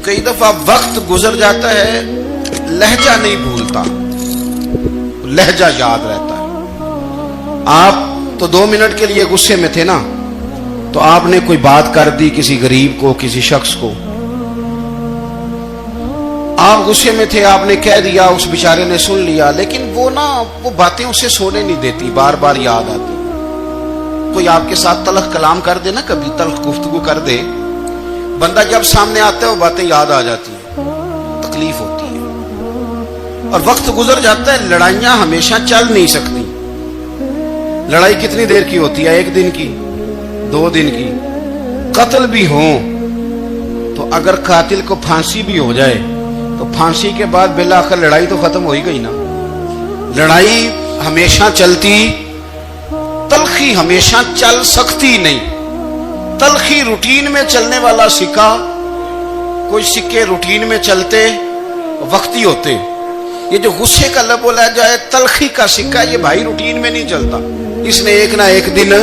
کئی دفعہ وقت گزر جاتا ہے، لہجہ نہیں بھولتا، لہجہ یاد رہتا ہے۔ آپ تو 2 منٹ کے لیے غصے میں تھے نا، تو آپ نے کوئی بات کر دی کسی غریب کو، کسی شخص کو، آپ غصے میں تھے، آپ نے کہہ دیا، اس بیچارے نے سن لیا، لیکن وہ باتیں اسے سونے نہیں دیتی، بار بار یاد آتی۔ کوئی آپ کے ساتھ تلخ کلام کر دے نا، کبھی تلخ گفتگو کر دے، بندہ جب سامنے آتا ہے وہ باتیں یاد آ جاتی ہیں، تکلیف ہوتی ہے، اور وقت گزر جاتا ہے۔ لڑائیاں ہمیشہ چل نہیں سکتی۔ لڑائی کتنی دیر کی ہوتی ہے؟ 1 دن کی، 2 دن کی۔ قتل بھی ہوں تو اگر قاتل کو پھانسی بھی ہو جائے تو پھانسی کے بعد بالآخر لڑائی تو ختم ہو ہی گئی نا۔ لڑائی ہمیشہ چلتی، تلخی ہمیشہ چل سکتی نہیں۔ تلخی روٹین میں چلنے والا سکہ، کوئی سکے روٹین میں چلتے وقتی ہوتے۔ یہ جو غصے کا لب و لہجہ ہے، تلخی کا سکہ، یہ بھائی روٹین میں نہیں چلتا، اس نے ایک نہ ایک دن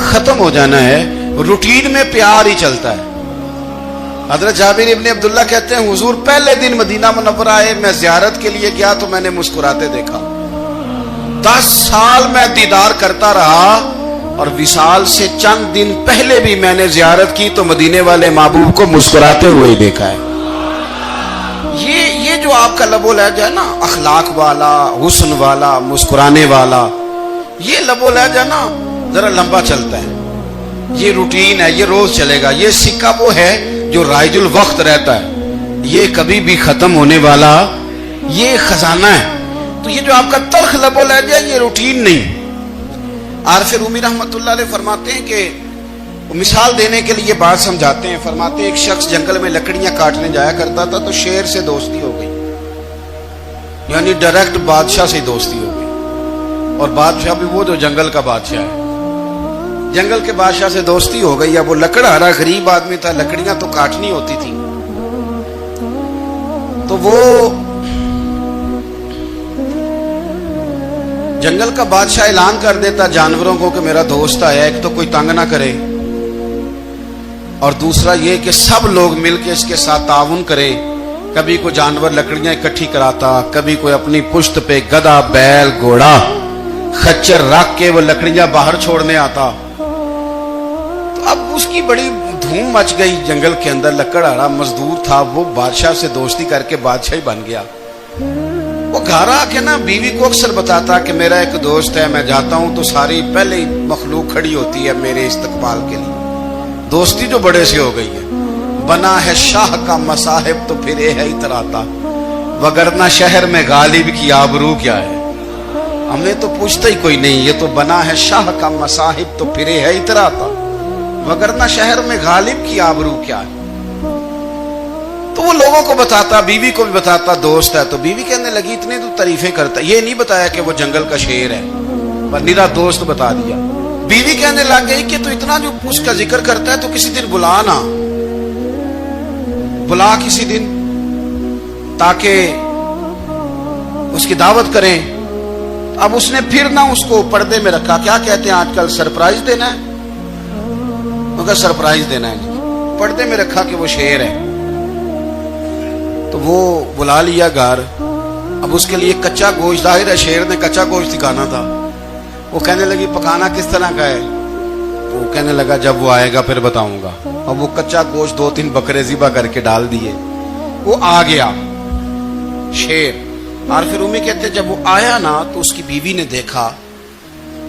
ختم ہو جانا ہے۔ روٹین میں پیار ہی چلتا ہے۔ حضرت جابر ابن عبداللہ کہتے ہیں حضور پہلے دن مدینہ منورہ آئے، میں زیارت کے لیے گیا تو میں نے مسکراتے دیکھا۔ 10 سال میں دیدار کرتا رہا، اور وصال سے چند دن پہلے بھی میں نے زیارت کی تو مدینے والے محبوب کو مسکراتے ہوئے دیکھا ہے۔ یہ جو آپ کا لب و لہجہ ہے نا، اخلاق والا، حسن والا، مسکرانے والا، یہ لب و لہجہ نا ذرا لمبا چلتا ہے۔ یہ روٹین ہے، یہ روز چلے گا۔ یہ سکہ وہ ہے جو رائج الوقت رہتا ہے، یہ کبھی بھی ختم ہونے والا یہ خزانہ ہے۔ تو یہ جو آپ کا تلخ لب و لہجہ ہے، یہ روٹین نہیں۔ عارف رومی رحمت اللہ علیہ فرماتے ہیں کہ مثال دینے کے لیے بات سمجھاتے ہیں، فرماتے ہیں ایک شخص جنگل میں لکڑیاں کاٹنے جایا کرتا تھا تو شیر سے دوستی ہو گئی، یعنی ڈائریکٹ بادشاہ سے دوستی ہو گئی، اور بادشاہ بھی وہ جو جنگل کا بادشاہ ہے، جنگل کے بادشاہ سے دوستی ہو گئی۔ اب وہ لکڑہارا غریب آدمی تھا، لکڑیاں تو کاٹنی ہوتی تھی، تو وہ جنگل کا بادشاہ اعلان کر دیتا جانوروں کو کہ میرا دوست آیا، ایک تو کوئی تنگ نہ کرے، اور دوسرا یہ کہ سب لوگ مل کے اس کے ساتھ تعاون کریں۔ کبھی کوئی جانور لکڑیاں اکٹھی کراتا، کبھی کوئی اپنی پشت پہ گدھا، بیل، گھوڑا، خچر رکھ کے وہ لکڑیاں باہر چھوڑنے آتا۔ تو اب اس کی بڑی دھوم مچ گئی جنگل کے اندر۔ لکڑہارا مزدور تھا، وہ بادشاہ سے دوستی کر کے بادشاہ ہی بن گیا۔ وہ گھر آ کے نا بیوی کو اکثر بتاتا کہ میرا ایک دوست ہے، میں جاتا ہوں تو ساری پہلے ہی مخلوق کھڑی ہوتی ہے میرے استقبال کے لیے۔ دوستی جو بڑے سے ہو گئی ہے۔ بنا ہے شاہ کا مصاحب تو پھر یہ ہے اتراتا، وگرنہ شہر میں غالب کی آبرو کیا ہے۔ ہم نے تو پوچھتا ہی کوئی نہیں، یہ تو بنا ہے شاہ کا مصاحب تو پھر یہ ہے اتراتا، وگرنہ شہر میں غالب کی آبرو کیا ہے۔ تو وہ لوگوں کو بتاتا، بیوی کو بھی بتاتا دوست ہے، تو بیوی کہنے لگی اتنے تو تعریفیں کرتا، یہ نہیں بتایا کہ وہ جنگل کا شیر ہے، پر نیرا دوست بتا دیا۔ بیوی کہنے لگ گئی کہ تو اتنا جو اس کا ذکر کرتا ہے تو کسی دن بلا نا، بلا کسی دن تاکہ اس کی دعوت کریں۔ اب اس نے پھر نہ اس کو پردے میں رکھا، کیا کہتے ہیں آج کل، سرپرائز دینا ہے، مگر سرپرائز دینا ہے، پردے میں رکھا کہ وہ شیر ہے۔ تو وہ بلا لیا گھر۔ اب اس کے لیے کچا گوشت، ظاہر ہے شیر نے کچا گوشت دکھانا تھا۔ وہ کہنے لگی پکانا کس طرح کا ہے؟ وہ کہنے لگا جب وہ آئے گا پھر بتاؤں گا۔ اب وہ کچا گوشت 2-3 بکرے ذبح کر کے ڈال دیے، وہ آ گیا شیر۔ عارف رومی کہتے جب وہ آیا نا تو اس کی بیوی نے دیکھا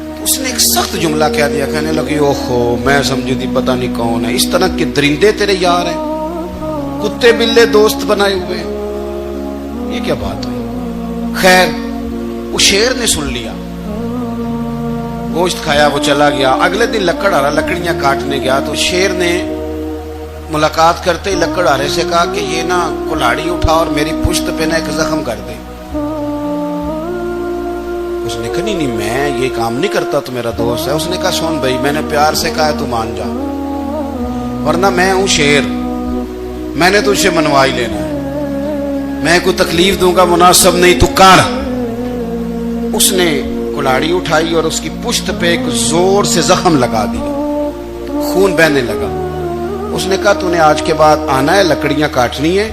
تو اس نے ایک سخت جملہ کہہ دیا، کہنے لگی اوہو میں سمجھی تھی پتہ نہیں کون ہے، اس طرح کے درندے تیرے یار ہیں، کتے بلے دوست بنائے ہوئے ہیں، یہ کیا بات ہوئی؟ خیر وہ شیر نے سن لیا، گوشت کھایا، وہ چلا گیا۔ اگلے دن لکڑہارا لکڑیاں کاٹنے گیا تو شیر نے ملاقات کرتے ہی لکڑہارے سے کہا کہ یہ نا کلاڑی اٹھا اور میری پشت پہ نا ایک زخم کر دے۔ اس نے کہا نہیں میں یہ کام نہیں کرتا، تو میرا دوست ہے۔ اس نے کہا سن بھائی، میں نے پیار سے کہا تو مان جا، ورنہ میں ہوں شیر، میں نے تجھ سے منوا ہی لینا ہے، میں کوئی تکلیف دوں گا مناسب نہیں، تو کر۔ اس نے کلاڑی اٹھائی اور اس کی پشت پہ ایک زور سے زخم لگا دیا، خون بہنے لگا۔ اس نے کہا تو نے آج کے بعد آنا ہے, لکڑیاں کاٹنی ہے,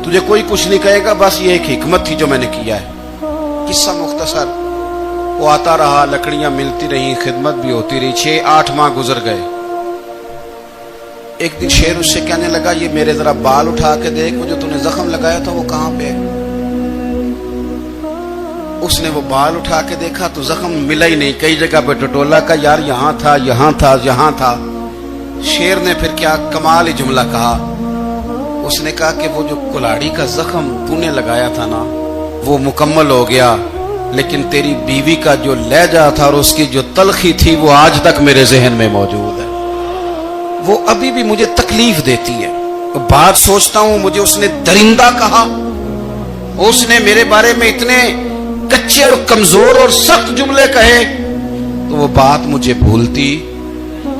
تجھے کوئی کچھ نہیں کہے گا, بس یہ ایک حکمت تھی جو میں نے کیا ہے. قصہ مختصر, وہ آتا رہا, لکڑیاں ملتی رہیں, خدمت بھی ہوتی رہی, 6-8 ماہ گزر گئے. ایک دن شیر اس سے کہنے لگا یہ میرے ذرا بال اٹھا کے دیکھ, وہ جو تو نے زخم لگایا تھا وہ کہاں پہ ہے. اس نے وہ بال اٹھا کے دیکھا تو زخم ملا ہی نہیں, کئی جگہ پہ ٹٹولا کا, یار یہاں تھا یہاں تھا یہاں تھا. شیر نے پھر کیا کمال ہی جملہ کہا, اس نے کہا کہ وہ جو کلاڑی کا زخم تو نے لگایا تھا نا وہ مکمل ہو گیا, لیکن تیری بیوی کا جو لہجہ تھا اور اس کی جو تلخی تھی وہ آج تک میرے ذہن میں موجود ہے, وہ ابھی بھی مجھے تکلیف دیتی ہے. بات سوچتا ہوں مجھے اس نے درندہ کہا, اس نے میرے بارے میں اتنے کچے اور کمزور اور سخت جملے کہے, تو وہ بات مجھے بھولتی,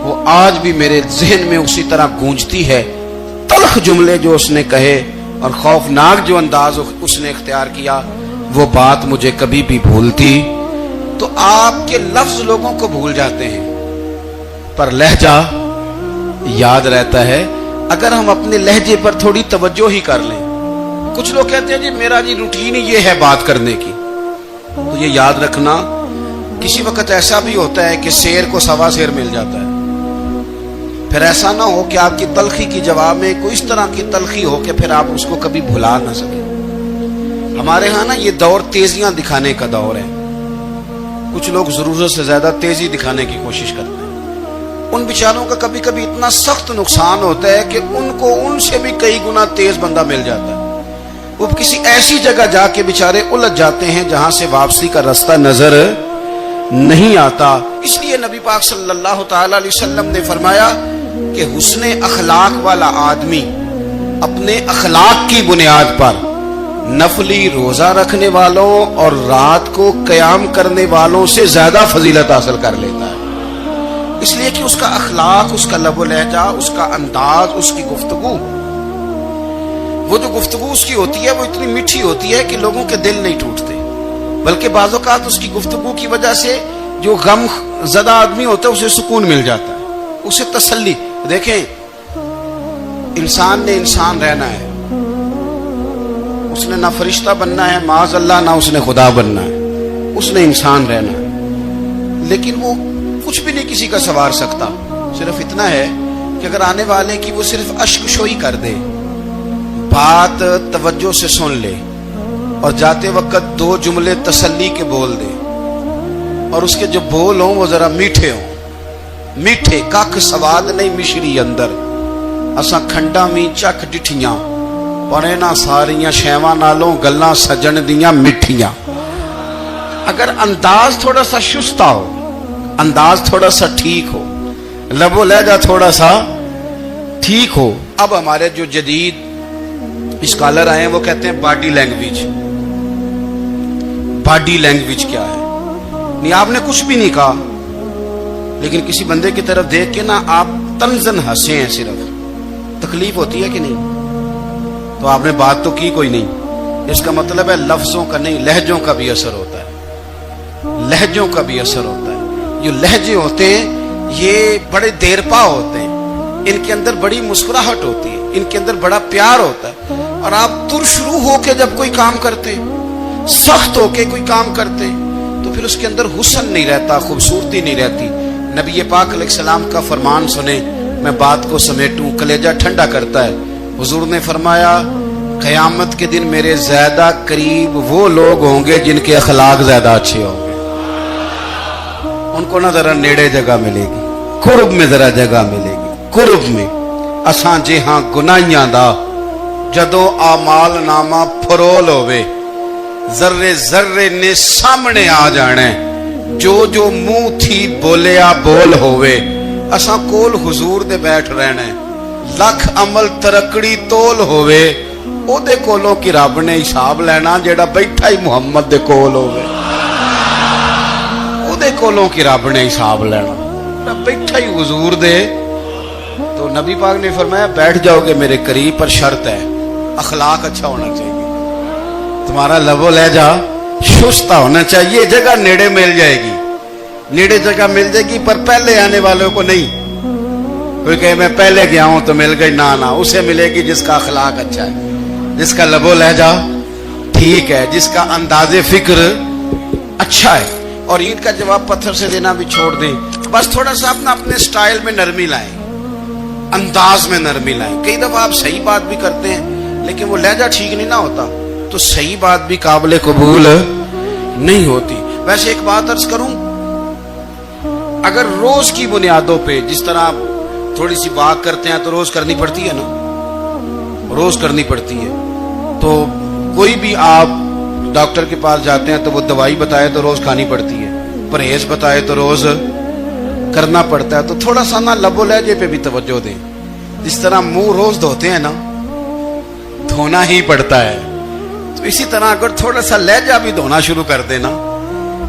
وہ آج بھی میرے ذہن میں اسی طرح گونجتی ہے. تلخ جملے جو اس نے کہے اور خوفناک جو انداز اس نے اختیار کیا, وہ بات مجھے کبھی بھی بھولتی. تو آپ کے لفظ لوگوں کو بھول جاتے ہیں پر لہجہ یاد رہتا ہے اگر ہم اپنے لہجے پر تھوڑی توجہ ہی کر لیں. کچھ لوگ کہتے ہیں جی میرا جی روٹین ہی یہ ہے بات کرنے کی, تو یہ یاد رکھنا کسی وقت ایسا بھی ہوتا ہے کہ شیر کو سوا شیر مل جاتا ہے. پھر ایسا نہ ہو کہ آپ کی تلخی کی جواب میں کوئی اس طرح کی تلخی ہو کہ پھر آپ اس کو کبھی بھلا نہ سکیں. ہمارے ہاں نا یہ دور تیزیاں دکھانے کا دور ہے, کچھ لوگ ضرورت سے زیادہ تیزی دکھانے کی کوشش کرتے ہیں. ان بیچاروں کا کبھی کبھی اتنا سخت نقصان ہوتا ہے کہ ان کو ان سے بھی کئی گنا تیز بندہ مل جاتا ہے. وہ کسی ایسی جگہ جا کے بیچارے الجھ جاتے ہیں جہاں سے واپسی کا راستہ نظر نہیں آتا. اس لیے نبی پاک صلی اللہ تعالی علیہ وسلم نے فرمایا کہ حسن اخلاق والا آدمی اپنے اخلاق کی بنیاد پر نفلی روزہ رکھنے والوں اور رات کو قیام کرنے والوں سے زیادہ فضیلت حاصل کر لیتا ہے. اس لیے کہ اس کا اخلاق, اس کا لب و لہجہ, اس کا انداز, اس کی گفتگو, وہ جو گفتگو اس کی ہوتی ہے وہ اتنی میٹھی ہوتی ہے کہ لوگوں کے دل نہیں ٹوٹتے, بلکہ بعض اوقات اس کی گفتگو کی وجہ سے جو غم زدہ آدمی ہوتا ہے اسے سکون مل جاتا ہے, اسے تسلی. دیکھیں انسان نے انسان رہنا ہے, اس نے نہ فرشتہ بننا ہے معاذ اللہ, نہ اس نے خدا بننا ہے, اس نے انسان رہنا ہے. لیکن وہ کچھ بھی نہیں کسی کا سنوار سکتا, صرف اتنا ہے کہ اگر آنے والے کی وہ صرف اشک شوئی کر دے, بات توجہ سے سن لے اور جاتے وقت 2 جملے تسلی کے بول دے, اور اس کے جو بول ہوں وہ ذرا میٹھے ہوں, میٹھے کھ سواد نہیں مشری اندر, اساں کھنڈا می چک ڈٹھیاں پڑے نہ ساریاں شیواں نالوں گلاں سجن دیاں مٹھیاں. اگر انداز تھوڑا سا شستہ ہو, انداز تھوڑا سا ٹھیک ہو, لب و لہجہ تھوڑا سا ٹھیک ہو. اب ہمارے جو جدید اسکالر آئے ہیں وہ کہتے ہیں باڈی لینگویج. باڈی لینگویج کیا ہے؟ نہیں آپ نے کچھ بھی نہیں کہا, لیکن کسی بندے کی طرف دیکھ کے نا آپ تنزن ہنسے ہیں, صرف تکلیف ہوتی ہے کہ نہیں؟ تو آپ نے بات تو کی کوئی نہیں. اس کا مطلب ہے لفظوں کا نہیں لہجوں کا بھی اثر ہوتا ہے, لہجوں کا بھی اثر ہوتا ہے. جو لہجے ہوتے ہیں یہ بڑے دیر پا ہوتے ہیں, ان کے اندر بڑی مسکراہٹ ہوتی ہے, ان کے اندر بڑا پیار ہوتا ہے. اور آپ ترشروح ہو کے جب کوئی کام کرتے, سخت ہو کے کوئی کام کرتے, تو پھر اس کے اندر حسن نہیں رہتا, خوبصورتی نہیں رہتی. نبی پاک علیہ السلام کا فرمان سنیں, میں بات کو سمیٹوں, کلیجہ ٹھنڈا کرتا ہے. حضور نے فرمایا قیامت کے دن میرے زیادہ قریب وہ لوگ ہوں گے جن کے اخلاق زیادہ اچھے ہوں گے. ان کو نہ ذرا نیڑے جگہ ملے گی, قرب میں ذرا جگہ ملے گی, قرب میں. اساں جے ہاں گناہیاں دا جدو آمال نامہ پھرول ہوئے, ذرے ذرے نے سامنے آ جانے, جو جو منہ تھی بولیا بول ہوئے. اساں کول حضور دے بیٹھ رہنے, لکھ عمل ترکڑی تول ہوئے, او دے کولوں کی رب نے حساب لینا جیڑا بیٹھا ہی محمد دے کول ہوئے. او دے کولوں کی رب نے حساب لینا بیٹھا ہی حضور دے. تو نبی پاک نے فرمایا بیٹھ جاؤ گے میرے قریب, پر شرط ہے اخلاق اچھا ہونا چاہیے, تمہارا لب و لہجہ شستہ ہونا چاہیے. جگہ نیڑے مل جائے گی, نیڑے جگہ مل جائے گی, پر پہلے آنے والوں کو نہیں. کوئی کہے میں پہلے گیا ہوں تو مل گئی، نہ اسے ملے گی جس کا اخلاق اچھا ہے، جس کا لب و لہجہ ٹھیک ہے، جس کا انداز فکر اچھا ہے۔ اور عید کا جواب پتھر سے دینا بھی چھوڑ دیں، بس تھوڑا سا اپنے سٹائل میں نرمی لائیں، انداز میں نرمی لائیں۔ کئی دفعہ آپ صحیح بات بھی کرتے ہیں لیکن وہ لہجہ ٹھیک نہیں نہ ہوتا تو صحیح بات بھی قابل قبول نہیں ہوتی۔ ویسے ایک بات عرض کروں، اگر روز کی بنیادوں پہ جس طرح آپ تھوڑی سی واک کرتے ہیں تو روز کرنی پڑتی ہے نا، روز کرنی پڑتی ہے، تو کوئی بھی آپ ڈاکٹر کے پاس جاتے ہیں تو وہ دوائی بتائے تو روز کھانی پڑتی ہے، پرہیز بتائے تو روز کرنا پڑتا ہے۔ تو تھوڑا سا نا لب و لہجے پہ بھی توجہ دیں، جس طرح منہ روز دھوتے ہیں نا، دھونا ہی پڑتا ہے، تو اسی طرح اگر تھوڑا سا لہجہ بھی دھونا شروع کر دینا۔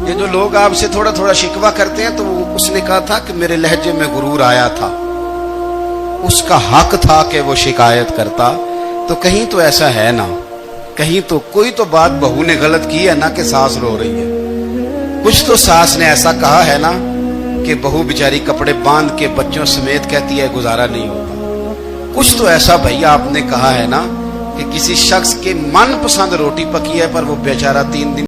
یہ جو لوگ آپ سے تھوڑا تھوڑا شکوہ کرتے ہیں تو اس نے کہا تھا کہ میرے لہجے میں غرور آیا تھا، اس کا حق تھا کہ وہ شکایت کرتا، تو کہیں تو ایسا ہے نا، کہیں تو کوئی تو بات بہو نے غلط کی ہے نا کہ ساس رو رہی ہے، کچھ تو ساس نے ایسا کہا ہے نا کہ بہو بیچاری کپڑے باندھ کے بچوں سمیت کہتی ہے گزارا نہیں ہوتا، کچھ تو ایسا بھائی آپ نے کہا ہے نا کہ کسی شخص کے من پسند روٹی پکی ہے پر وہ بیچارہ 3 دن